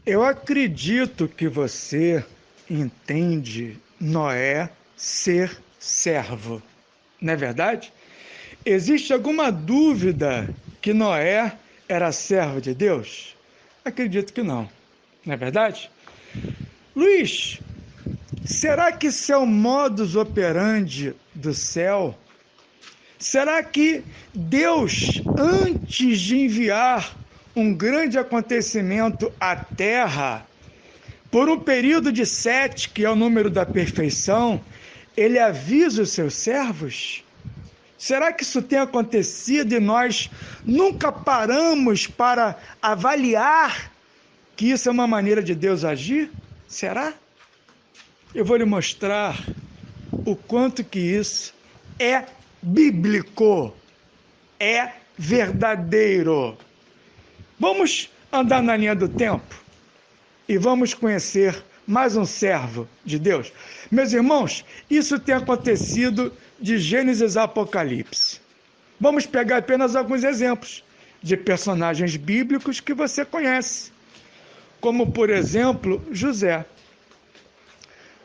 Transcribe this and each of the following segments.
Eu acredito que você entende Noé ser servo, não é verdade? Existe alguma dúvida que Noé era servo de Deus? Acredito que não é verdade? Luiz, será que isso é o modus operandi do céu? Será que Deus, antes de enviar um grande acontecimento à Terra, por um período de 7, que é o número da perfeição, ele avisa os seus servos? Será que isso tem acontecido e nós nunca paramos para avaliar que isso é uma maneira de Deus agir? Será? Eu vou lhe mostrar o quanto que isso é bíblico, é verdadeiro. Vamos andar na linha do tempo e vamos conhecer mais um servo de Deus. Meus irmãos, isso tem acontecido de Gênesis a Apocalipse. Vamos pegar apenas alguns exemplos de personagens bíblicos que você conhece, como, por exemplo, José.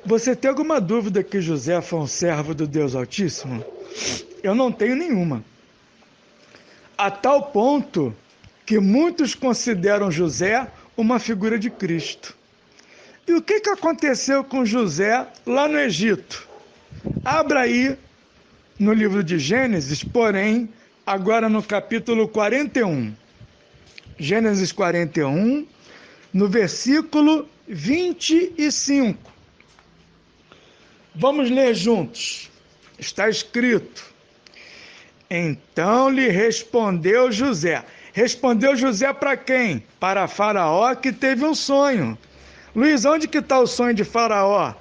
Você tem alguma dúvida que José foi um servo do Deus Altíssimo? Eu não tenho nenhuma. A tal ponto que muitos consideram José uma figura de Cristo. E o que aconteceu com José lá no Egito? Abra aí no livro de Gênesis, porém, agora no capítulo 41. Gênesis 41, no versículo 25. Vamos ler juntos. Está escrito: então lhe respondeu José. Respondeu José para quem? Para Faraó, que teve um sonho. Luiz, onde que está o sonho de Faraó?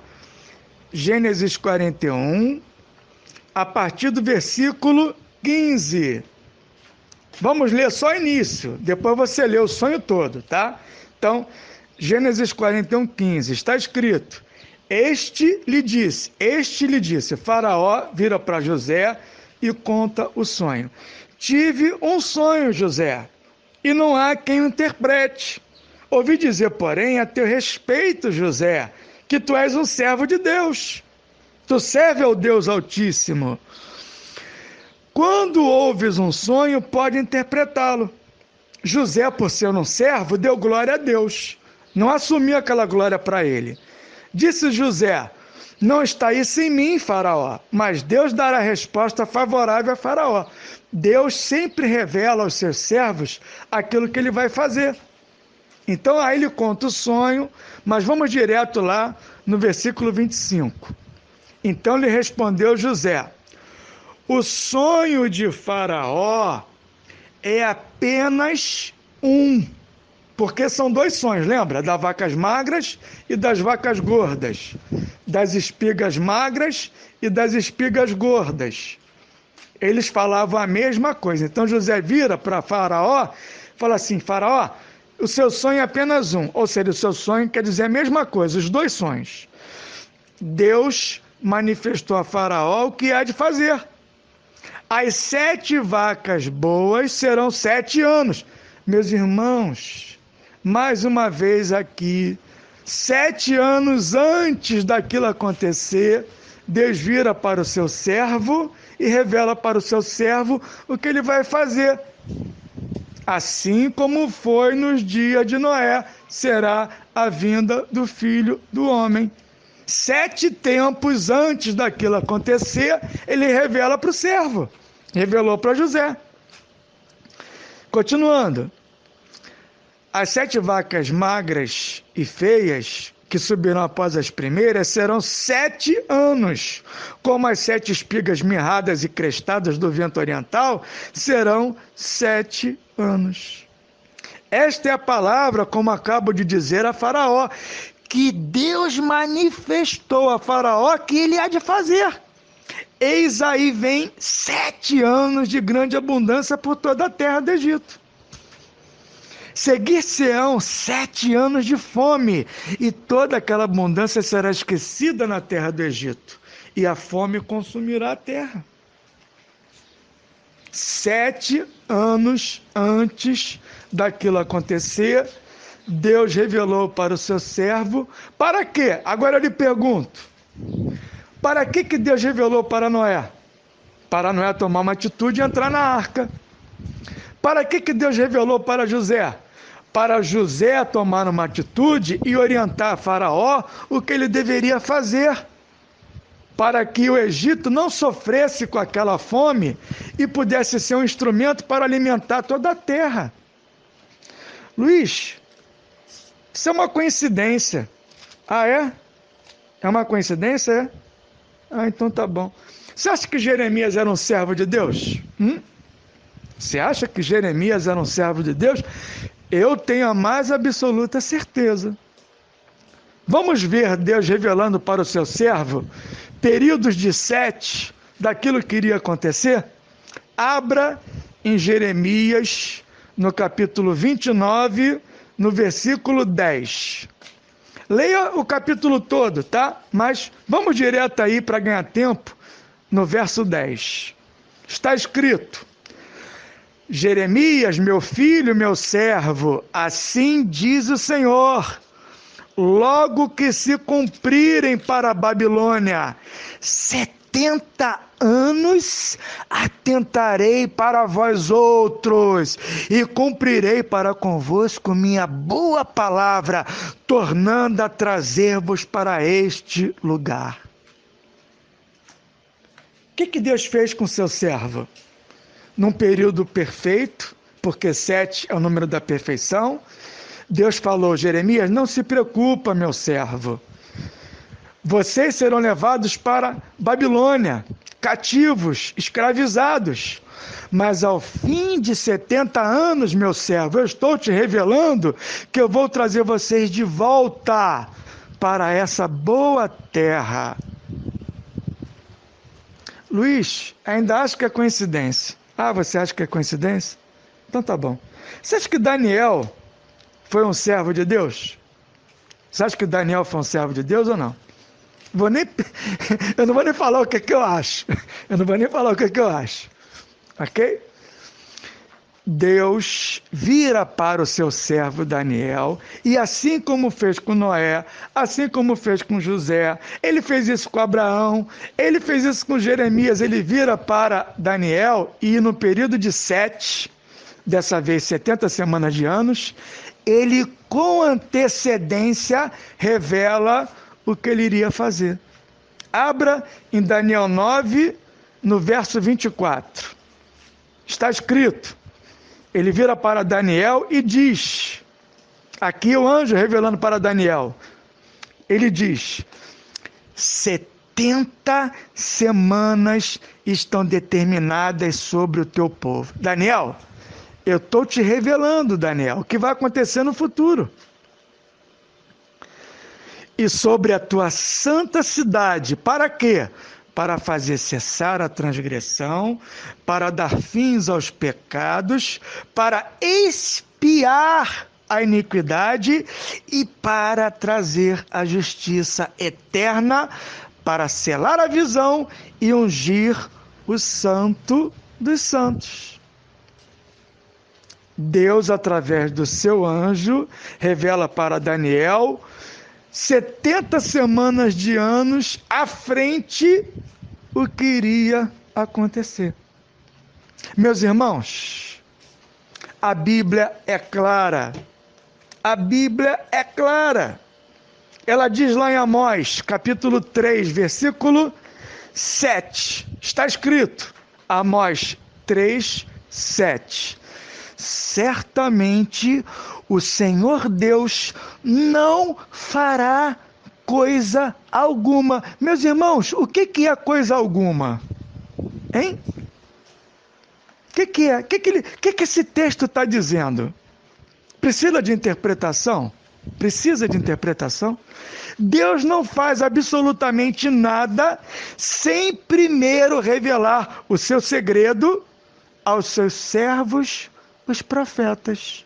Gênesis 41, a partir do versículo 15. Vamos ler só o início, depois você lê o sonho todo, tá? Então, Gênesis 41, 15, está escrito: Este lhe disse, Faraó vira para José e conta o sonho. Tive um sonho, José, e não há quem o interprete. Ouvi dizer, porém, a teu respeito, José, que tu és um servo de Deus. Tu serve ao Deus Altíssimo. Quando ouves um sonho, pode interpretá-lo. José, por ser um servo, deu glória a Deus. Não assumiu aquela glória para ele. Disse José: não está isso em mim, Faraó, mas Deus dará resposta favorável a Faraó. Deus sempre revela aos seus servos aquilo que ele vai fazer. Então aí ele conta o sonho, mas vamos direto lá no versículo 25. Então lhe respondeu José: o sonho de Faraó é apenas um, porque são dois sonhos, lembra? Das vacas magras e das vacas gordas, das espigas magras e das espigas gordas. Eles falavam a mesma coisa. Então José vira para Faraó e fala assim: Faraó, o seu sonho é apenas um, ou seja, o seu sonho quer dizer a mesma coisa, os dois sonhos. Deus manifestou a Faraó o que há de fazer. As 7 vacas boas serão 7 anos. Meus irmãos, mais uma vez aqui, 7 anos antes daquilo acontecer, Deus vira para o seu servo e revela para o seu servo o que ele vai fazer. Assim como foi nos dias de Noé, será a vinda do Filho do Homem. 7 tempos antes daquilo acontecer, ele revela para o servo. Revelou para José. Continuando. As 7 vacas magras e feias que subirão após as primeiras serão 7 anos, como as 7 espigas mirradas e crestadas do vento oriental serão 7 anos. Esta é a palavra, como acabo de dizer a Faraó, que Deus manifestou a Faraó que ele há de fazer. Eis aí vem 7 anos de grande abundância por toda a terra do Egito. Seguir-se-ão 7 anos de fome, e toda aquela abundância será esquecida na terra do Egito, e a fome consumirá a terra. 7 anos antes daquilo acontecer, Deus revelou para o seu servo, para quê? Agora eu lhe pergunto, para que Deus revelou para Noé? Para Noé tomar uma atitude e entrar na arca. Para que Deus revelou para José? Para José tomar uma atitude e orientar Faraó o que ele deveria fazer, para que o Egito não sofresse com aquela fome e pudesse ser um instrumento para alimentar toda a terra. Luiz, isso é uma coincidência. Ah, é? É uma coincidência, é? Ah, então tá bom. Você acha que Jeremias era um servo de Deus? Você acha que Jeremias era um servo de Deus? Eu tenho a mais absoluta certeza. Vamos ver Deus revelando para o seu servo períodos de 7 daquilo que iria acontecer? Abra em Jeremias, no capítulo 29, no versículo 10. Leia o capítulo todo, tá? Mas vamos direto aí para ganhar tempo, no verso 10. Está escrito: Jeremias, meu filho, meu servo, assim diz o Senhor: logo que se cumprirem para a Babilônia 70 anos, atentarei para vós outros e cumprirei para convosco minha boa palavra, tornando a trazer-vos para este lugar. O que Deus fez com seu servo? Num período perfeito, porque 7 é o número da perfeição, Deus falou: Jeremias, não se preocupa, meu servo. Vocês serão levados para Babilônia, cativos, escravizados. Mas ao fim de 70 anos, meu servo, eu estou te revelando que eu vou trazer vocês de volta para essa boa terra. Luiz, ainda acho que é coincidência. Ah, você acha que é coincidência? Então tá bom. Você acha que Daniel foi um servo de Deus? Você acha que Daniel foi um servo de Deus ou não? Eu não vou nem falar o que eu acho. Eu não vou nem falar o que eu acho. Ok? Deus vira para o seu servo Daniel, e assim como fez com Noé, assim como fez com José, ele fez isso com Abraão, ele fez isso com Jeremias. Ele vira para Daniel e no período de 7, dessa vez 70 semanas de anos, ele com antecedência revela o que ele iria fazer. Abra em Daniel 9, no verso 24. Está escrito: ele vira para Daniel e diz, aqui o anjo revelando para Daniel, ele diz: 70 semanas estão determinadas sobre o teu povo. Daniel, eu estou te revelando, Daniel, o que vai acontecer no futuro. E sobre a tua santa cidade, para quê? Para fazer cessar a transgressão, para dar fins aos pecados, para expiar a iniquidade e para trazer a justiça eterna, para selar a visão e ungir o santo dos santos. Deus, através do seu anjo, revela para Daniel 70 semanas de anos à frente o que iria acontecer. Meus irmãos, a Bíblia é clara. A Bíblia é clara. Ela diz lá em Amós, capítulo 3, versículo 7. Está escrito, Amós 3, 7. Certamente o Senhor Deus não fará coisa alguma. Meus irmãos, o que é coisa alguma? Hein? O que é? O que esse texto está dizendo? Precisa de interpretação? Precisa de interpretação? Deus não faz absolutamente nada sem primeiro revelar o seu segredo aos seus servos, os profetas.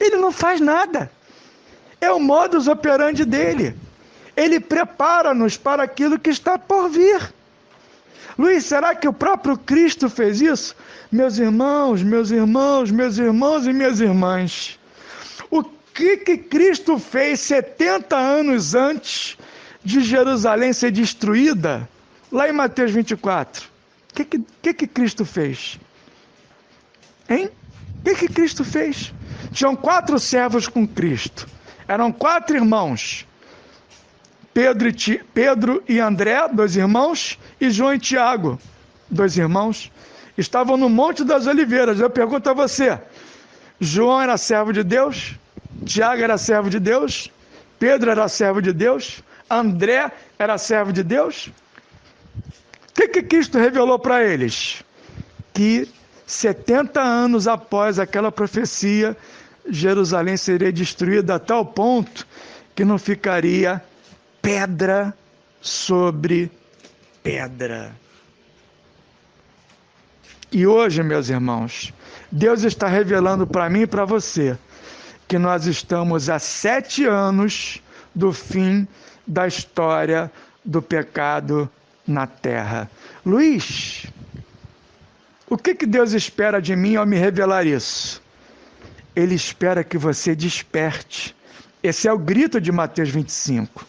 Ele não faz nada. É o modus operandi dele. Ele prepara-nos para aquilo que está por vir. Luiz, será que o próprio Cristo fez isso? Meus irmãos, meus irmãos, meus irmãos e minhas irmãs, o que Cristo fez 70 anos antes de Jerusalém ser destruída? Lá em Mateus 24. O que Cristo fez? Hein? O que Cristo fez? Tinham 4 servos com Cristo. Eram 4 irmãos. Pedro e André, 2 irmãos, e João e Tiago, 2 irmãos. Estavam no Monte das Oliveiras. Eu pergunto a você, João era servo de Deus? Tiago era servo de Deus? Pedro era servo de Deus? André era servo de Deus? O que Cristo revelou para eles? Que 70 anos após aquela profecia, Jerusalém seria destruída a tal ponto que não ficaria pedra sobre pedra. E hoje, meus irmãos, Deus está revelando para mim e para você que nós estamos a 7 anos do fim da história do pecado na terra. Luiz, o que Deus espera de mim ao me revelar isso? Ele espera que você desperte. Esse é o grito de Mateus 25.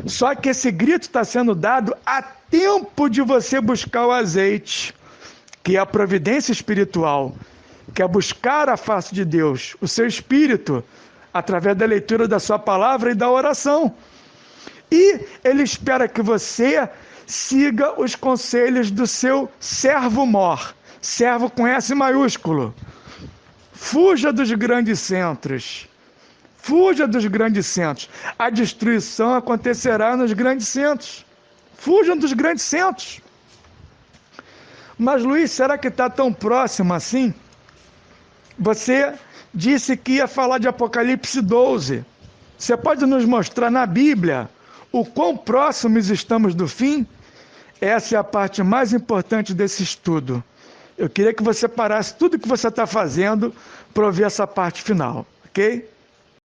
Só que esse grito está sendo dado a tempo de você buscar o azeite, que é a providência espiritual, que é buscar a face de Deus, o seu espírito, através da leitura da sua palavra e da oração. E ele espera que você siga os conselhos do seu servo mor, servo com S maiúsculo. Fuja dos grandes centros. Fuja dos grandes centros. A destruição acontecerá nos grandes centros. Fujam dos grandes centros. Mas, Luiz, será que está tão próximo assim? Você disse que ia falar de Apocalipse 12. Você pode nos mostrar na Bíblia o quão próximos estamos do fim? Essa é a parte mais importante desse estudo. Eu queria que você parasse tudo que você está fazendo para ouvir essa parte final, ok?